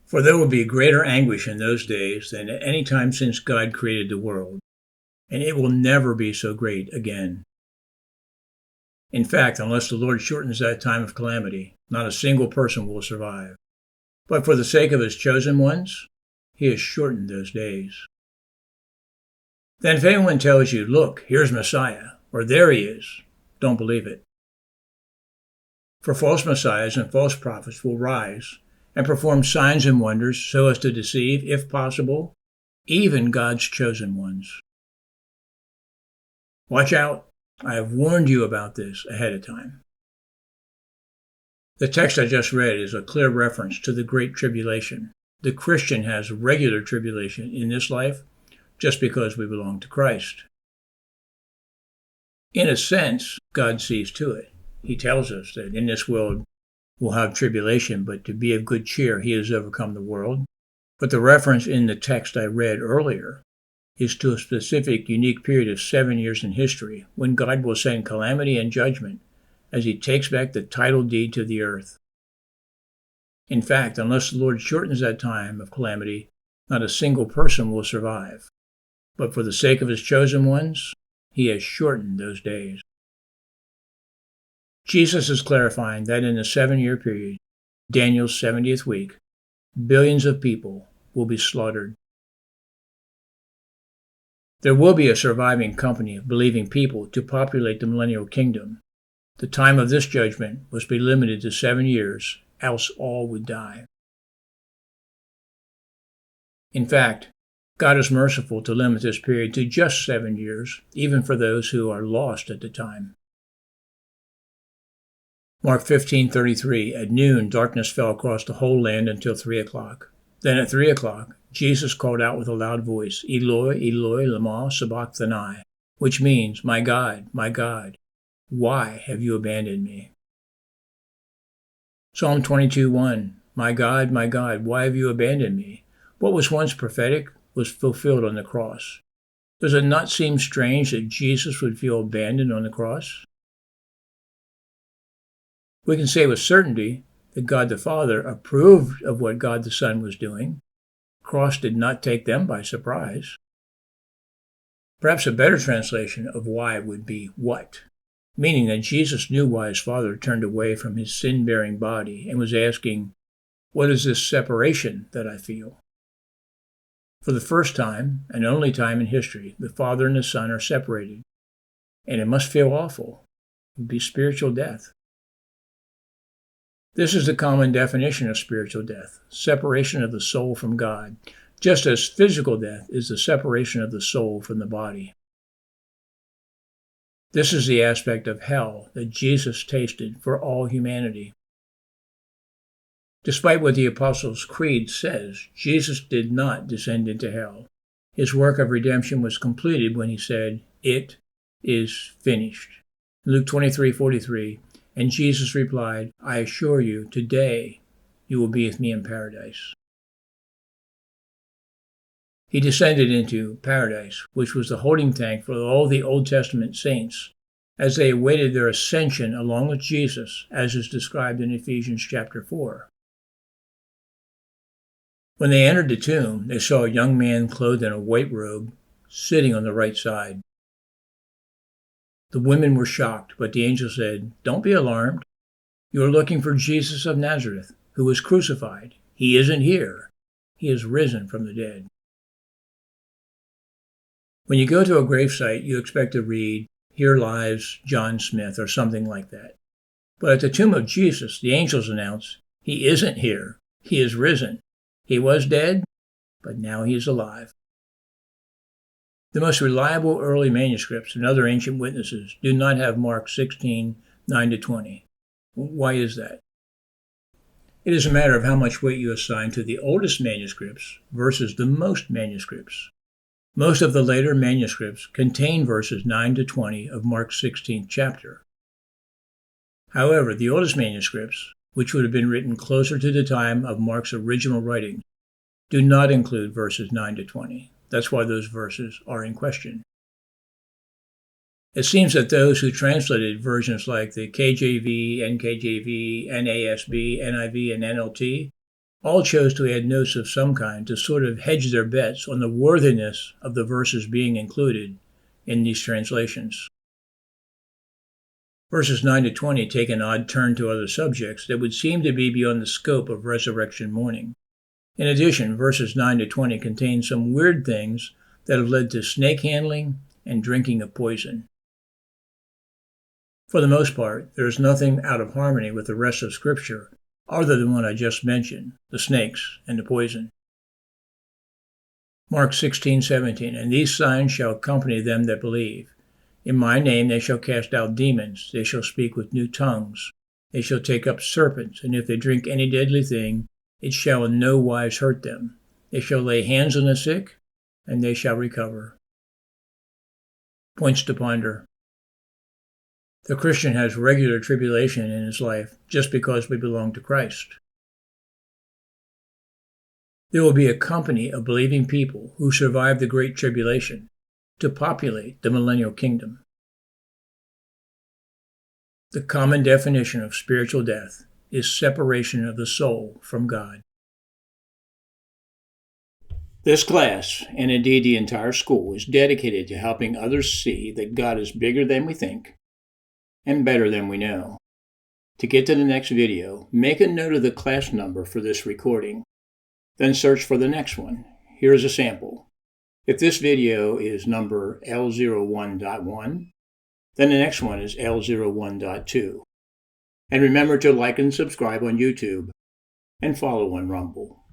For there will be greater anguish in those days than at any time since God created the world, and it will never be so great again. In fact, unless the Lord shortens that time of calamity, not a single person will survive. But for the sake of his chosen ones, he has shortened those days. Then if anyone tells you, "Look, here's Messiah," or "There he is," don't believe it. For false messiahs and false prophets will rise and perform signs and wonders so as to deceive, if possible, even God's chosen ones. Watch out. I have warned you about this ahead of time. The text I just read is a clear reference to the Great Tribulation. The Christian has regular tribulation in this life just because we belong to Christ. In a sense, God sees to it. He tells us that in this world we'll have tribulation, but to be of good cheer, he has overcome the world. But the reference in the text I read earlier is to a specific, unique period of 7 years in history when God will send calamity and judgment as he takes back the title deed to the earth. In fact, unless the Lord shortens that time of calamity, not a single person will survive. But for the sake of his chosen ones, he has shortened those days. Jesus is clarifying that in the 7-year period, Daniel's 70th week, billions of people will be slaughtered. There will be a surviving company of believing people to populate the millennial kingdom. The time of this judgment must be limited to 7 years, else all would die. In fact, God is merciful to limit this period to just 7 years, even for those who are lost at the time. Mark 15:33, at noon darkness fell across the whole land until 3 o'clock. Then at 3 o'clock, Jesus called out with a loud voice, "Eloi, Eloi, lama sabachthani," which means, my God, why have you abandoned me?" Psalm 22:1, my God, why have you abandoned me?" What was once prophetic was fulfilled on the cross. Does it not seem strange that Jesus would feel abandoned on the cross? We can say with certainty that God the Father approved of what God the Son was doing. The cross did not take them by surprise. Perhaps a better translation of why would be what, meaning that Jesus knew why his Father turned away from his sin-bearing body and was asking, what is this separation that I feel? For the first time and only time in history, the Father and the Son are separated, and it must feel awful. It would be spiritual death. This is the common definition of spiritual death, separation of the soul from God, just as physical death is the separation of the soul from the body. This is the aspect of hell that Jesus tasted for all humanity. Despite what the Apostles' Creed says, Jesus did not descend into hell. His work of redemption was completed when he said, "It is finished." Luke 23:43, and Jesus replied, "I assure you, today you will be with me in paradise." He descended into paradise, which was the holding tank for all the Old Testament saints, as they awaited their ascension along with Jesus, as is described in Ephesians chapter 4. When they entered the tomb, they saw a young man clothed in a white robe, sitting on the right side. The women were shocked, but the angel said, "Don't be alarmed. You are looking for Jesus of Nazareth, who was crucified. He isn't here. He is risen from the dead." When you go to a gravesite, you expect to read, "Here lies John Smith," or something like that. But at the tomb of Jesus, the angels announce, "He isn't here. He is risen. He was dead, but now he is alive." The most reliable early manuscripts and other ancient witnesses do not have Mark 16:9-20. Why is that? It is a matter of how much weight you assign to the oldest manuscripts versus the most manuscripts. Most of the later manuscripts contain verses 9-20 of Mark's 16th chapter. However, the oldest manuscripts, which would have been written closer to the time of Mark's original writing, do not include verses 9-20. That's why those verses are in question. It seems that those who translated versions like the KJV, NKJV, NASB, NIV, and NLT All chose to add notes of some kind to sort of hedge their bets on the worthiness of the verses being included in these translations. Verses 9 to 20 take an odd turn to other subjects that would seem to be beyond the scope of resurrection morning. In addition, verses 9 to 20 contain some weird things that have led to snake handling and drinking of poison. For the most part, there is nothing out of harmony with the rest of Scripture other than what I just mentioned, the snakes and the poison. Mark 16:17, and these signs shall accompany them that believe. In my name they shall cast out demons, they shall speak with new tongues, they shall take up serpents, and if they drink any deadly thing, it shall in no wise hurt them. They shall lay hands on the sick, and they shall recover. Points to ponder. The Christian has regular tribulation in his life just because we belong to Christ. There will be a company of believing people who survive the Great Tribulation to populate the millennial kingdom. The common definition of spiritual death is separation of the soul from God. This class, and indeed the entire school, is dedicated to helping others see that God is bigger than we think and better than we know. To get to the next video, make a note of the class number for this recording. Then search for the next one. Here is a sample. If this video is number L01.1, then the next one is L01.2. And remember to like and subscribe on YouTube and follow on Rumble.